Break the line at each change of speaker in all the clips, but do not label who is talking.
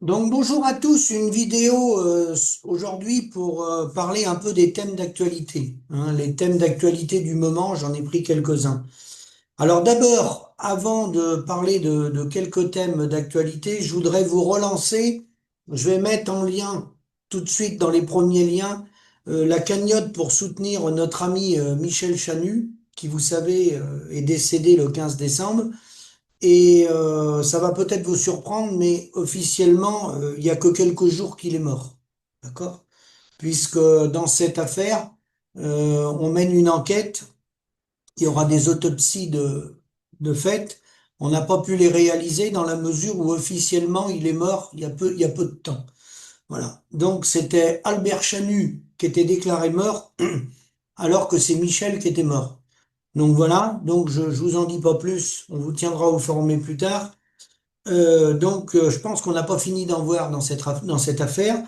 Donc bonjour à tous, une vidéo aujourd'hui pour parler un peu des thèmes d'actualité, hein. Les thèmes d'actualité du moment, j'en ai pris quelques-uns. Alors d'abord, avant de parler de quelques thèmes d'actualité, je voudrais vous relancer. Je vais mettre en lien tout de suite dans les premiers liens la cagnotte pour soutenir notre ami Michel Chanu, qui vous savez est décédé le 15 décembre. Et ça va peut-être vous surprendre, mais officiellement, il n'y a que quelques jours qu'il est mort. D'accord? Puisque dans cette affaire, on mène une enquête, il y aura des autopsies de fait. On n'a pas pu les réaliser dans la mesure où officiellement il est mort il y a peu de temps. Voilà. Donc c'était Albert Chanu qui était déclaré mort, alors que c'est Michel qui était mort. Donc voilà, donc je vous en dis pas plus, on vous tiendra informé plus tard. Je pense qu'on n'a pas fini d'en voir dans cette affaire.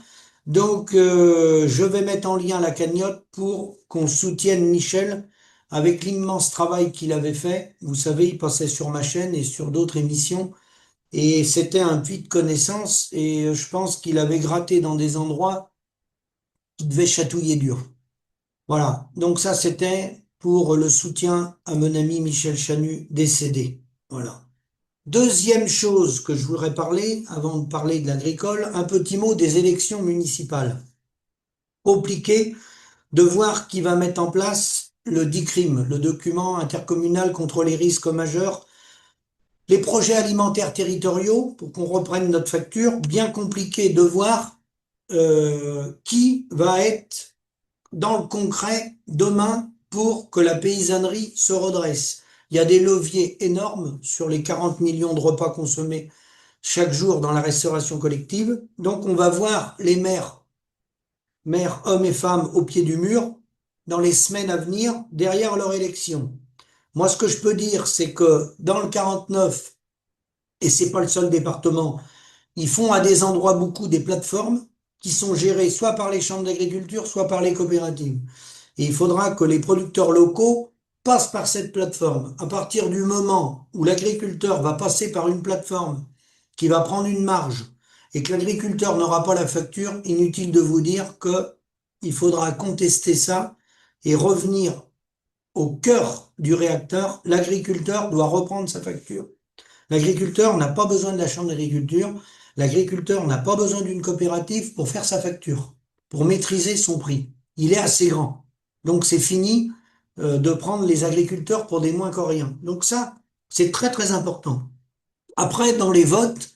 Donc, je vais mettre en lien la cagnotte pour qu'on soutienne Michel avec l'immense travail qu'il avait fait. Vous savez, il passait sur ma chaîne et sur d'autres émissions et c'était un puits de connaissances et je pense qu'il avait gratté dans des endroits qui devaient chatouiller dur. Voilà. Donc ça, c'était pour le soutien à mon ami Michel Chanu décédé. Voilà. Deuxième chose que je voudrais parler, avant de parler de l'agricole, un petit mot des élections municipales. Compliqué de voir qui va mettre en place le DICRIM, le document intercommunal contre les risques majeurs, les projets alimentaires territoriaux, pour qu'on reprenne notre facture, bien compliqué de voir qui va être dans le concret demain pour que la paysannerie se redresse. Il y a des leviers énormes sur les 40 millions de repas consommés chaque jour dans la restauration collective. Donc on va voir les maires hommes et femmes au pied du mur dans les semaines à venir derrière leur élection. Moi, ce que je peux dire, c'est que dans le 49, et c'est pas le seul département, ils font à des endroits beaucoup des plateformes qui sont gérées soit par les chambres d'agriculture, soit par les coopératives. Et il faudra que les producteurs locaux passent par cette plateforme. À partir du moment où l'agriculteur va passer par une plateforme qui va prendre une marge et que l'agriculteur n'aura pas la facture, inutile de vous dire que il faudra contester ça et revenir au cœur du réacteur. L'agriculteur doit reprendre sa facture. L'agriculteur n'a pas besoin de la chambre d'agriculture. L'agriculteur n'a pas besoin d'une coopérative pour faire sa facture, pour maîtriser son prix. Il est assez grand. Donc c'est fini de prendre les agriculteurs pour des moins qu'Oriens. Donc ça, c'est très très important. Après, dans les votes,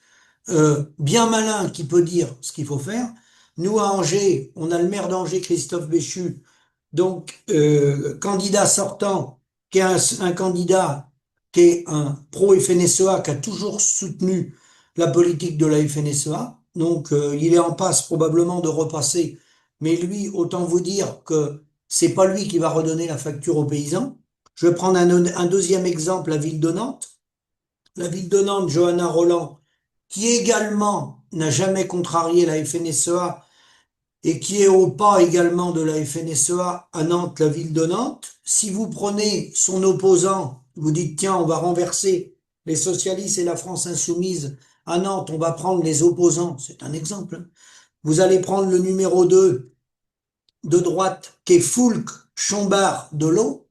bien malin qui peut dire ce qu'il faut faire. Nous, à Angers, on a le maire d'Angers, Christophe Béchu, donc candidat sortant, qui est un candidat qui est un pro-FNSEA, qui a toujours soutenu la politique de la FNSEA. Donc, il est en passe probablement de repasser. Mais lui, autant vous dire que c'est pas lui qui va redonner la facture aux paysans. Je vais prendre un deuxième exemple, la ville de Nantes. La ville de Nantes, Johanna Roland, qui également n'a jamais contrarié la FNSEA et qui est au pas également de la FNSEA à Nantes, la ville de Nantes. Si vous prenez son opposant, vous dites tiens, on va renverser les socialistes et la France insoumise à Nantes, on va prendre les opposants, c'est un exemple. Vous allez prendre le numéro 2 de droite qui est Foulques Chombard de l'eau.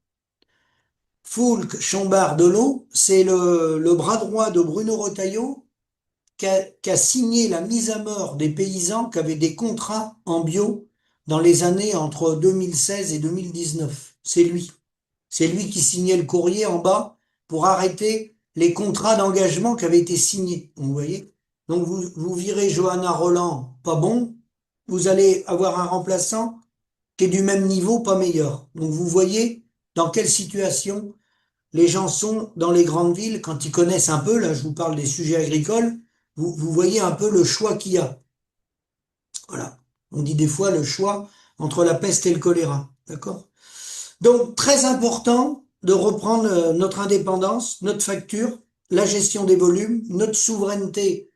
Foulques Chombard de l'eau, c'est le bras droit de Bruno Retailleau qui a signé la mise à mort des paysans qui avaient des contrats en bio dans les années entre 2016 et 2019. C'est lui. C'est lui qui signait le courrier en bas pour arrêter les contrats d'engagement qui avaient été signés. Vous voyez? Donc vous virez Johanna Roland, pas bon. Vous allez avoir un remplaçant qui est du même niveau, pas meilleur. Donc vous voyez dans quelle situation les gens sont dans les grandes villes, quand ils connaissent un peu, là je vous parle des sujets agricoles, vous voyez un peu le choix qu'il y a. Voilà. On dit des fois le choix entre la peste et le choléra. D'accord? Donc, très important de reprendre notre indépendance, notre facture, la gestion des volumes, notre souveraineté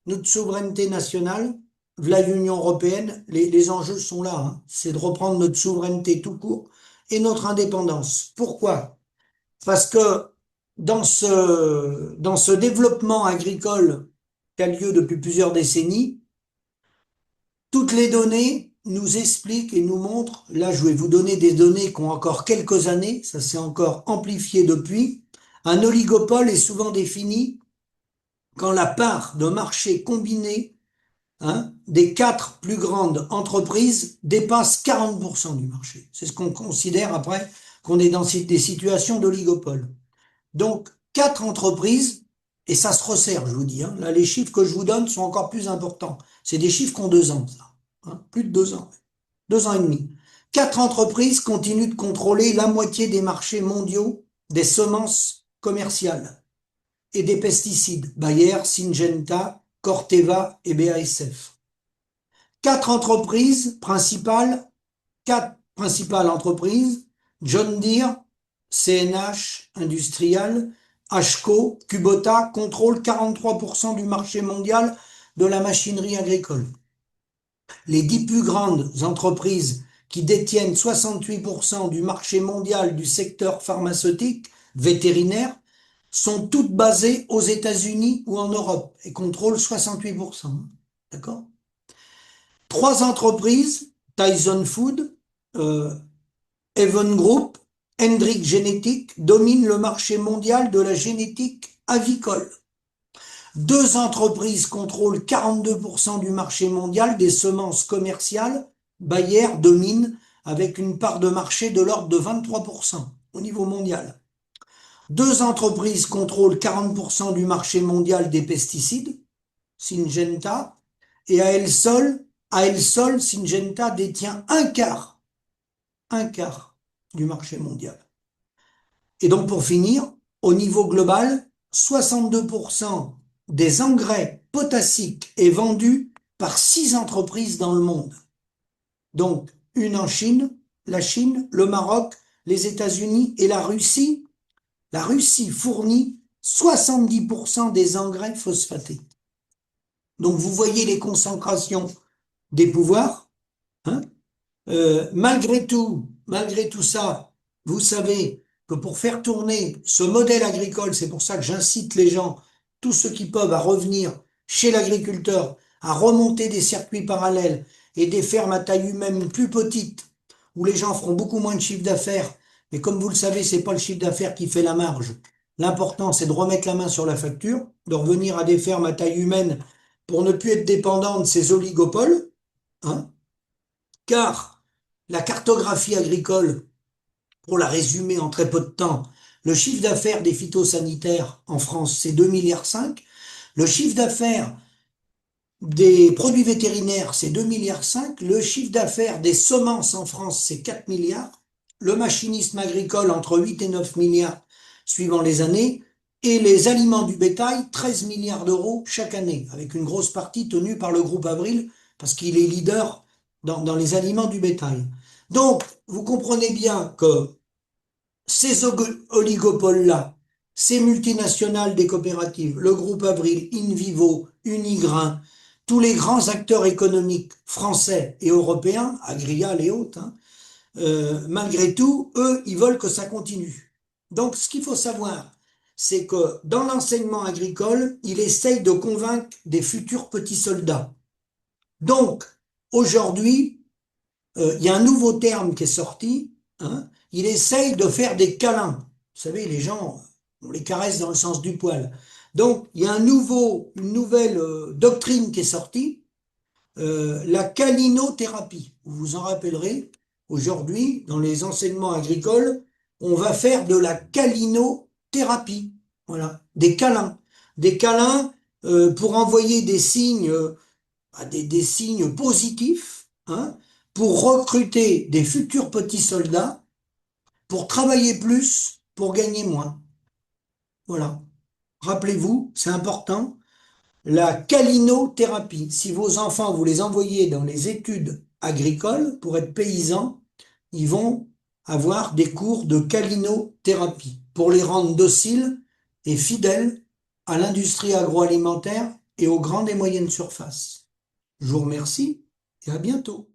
nationale, la l'Union européenne, les enjeux sont là, hein. C'est de reprendre notre souveraineté tout court et notre indépendance. Pourquoi? Parce que dans ce développement agricole qui a lieu depuis plusieurs décennies. Toutes les données nous expliquent et nous montrent, là je vais vous donner des données qui ont encore quelques années, ça s'est encore amplifié depuis, un oligopole est souvent défini quand la part de marché combinée, des quatre plus grandes entreprises dépasse 40% du marché. C'est ce qu'on considère après qu'on est dans des situations d'oligopole. Donc, quatre entreprises, et ça se resserre, je vous dis, là les chiffres que je vous donne sont encore plus importants. C'est des chiffres qui ont 2 ans, ça. Plus de 2 ans. 2 ans et demi. Quatre entreprises continuent de contrôler la moitié des marchés mondiaux des semences commerciales et des pesticides. Bayer, Syngenta, Corteva et BASF. Quatre principales entreprises, John Deere, CNH Industrial, HCO, Kubota, contrôlent 43% du marché mondial de la machinerie agricole. Les 10 plus grandes entreprises qui détiennent 68% du marché mondial du secteur pharmaceutique, vétérinaire, sont toutes basées aux États-Unis ou en Europe et contrôlent 68%. D'accord? Trois entreprises, Tyson Food, euh, Even Group, Hendrick Génétique, dominent le marché mondial de la génétique avicole. Deux entreprises contrôlent 42% du marché mondial des semences commerciales. Bayer domine avec une part de marché de l'ordre de 23% au niveau mondial. Deux entreprises contrôlent 40% du marché mondial des pesticides, Syngenta, et à elle seule, Syngenta détient un quart du marché mondial. Et donc pour finir, au niveau global, 62% des engrais potassiques est vendu par 6 entreprises dans le monde. Donc une en Chine, la Chine, le Maroc, les États-Unis et la Russie. La Russie fournit 70% des engrais phosphatés. Donc vous voyez les concentrations des pouvoirs, hein. Malgré tout ça, vous savez que pour faire tourner ce modèle agricole, c'est pour ça que j'incite les gens, tous ceux qui peuvent, à revenir chez l'agriculteur, à remonter des circuits parallèles et des fermes à taille humaine plus petites, où les gens feront beaucoup moins de chiffre d'affaires. Mais comme vous le savez, c'est pas le chiffre d'affaires qui fait la marge. L'important, c'est de remettre la main sur la facture, de revenir à des fermes à taille humaine pour ne plus être dépendant de ces oligopoles, hein, car la cartographie agricole, pour la résumer en très peu de temps, le chiffre d'affaires des phytosanitaires en France, c'est 2,5 milliards. Le chiffre d'affaires des produits vétérinaires, c'est 2,5 milliards. Le chiffre d'affaires des semences en France, c'est 4 milliards. Le machinisme agricole, entre 8 et 9 milliards, suivant les années. Et les aliments du bétail, 13 milliards d'euros chaque année, avec une grosse partie tenue par le groupe Avril, parce qu'il est leader dans les aliments du bétail. Donc, vous comprenez bien que ces oligopoles-là, ces multinationales des coopératives, le groupe Avril, InVivo, Unigrain, tous les grands acteurs économiques français et européens, Agrial et autres, malgré tout, eux, ils veulent que ça continue. Donc, ce qu'il faut savoir, c'est que dans l'enseignement agricole, il essaye de convaincre des futurs petits soldats. Donc, aujourd'hui, il y a un nouveau terme qui est sorti, il essaye de faire des câlins. Vous savez, les gens, on les caresse dans le sens du poil. Donc, il y a une nouvelle doctrine qui est sortie, la calinothérapie. Vous vous en rappellerez, aujourd'hui, dans les enseignements agricoles, on va faire de la calinothérapie. Voilà, des câlins. Des câlins pour envoyer des signes, des signes positifs, pour recruter des futurs petits soldats, pour travailler plus, pour gagner moins. Voilà. Rappelez-vous, c'est important, la calinothérapie. Si vos enfants, vous les envoyez dans les études agricoles pour être paysans, ils vont avoir des cours de calinothérapie pour les rendre dociles et fidèles à l'industrie agroalimentaire et aux grandes et moyennes surfaces. Je vous remercie et à bientôt.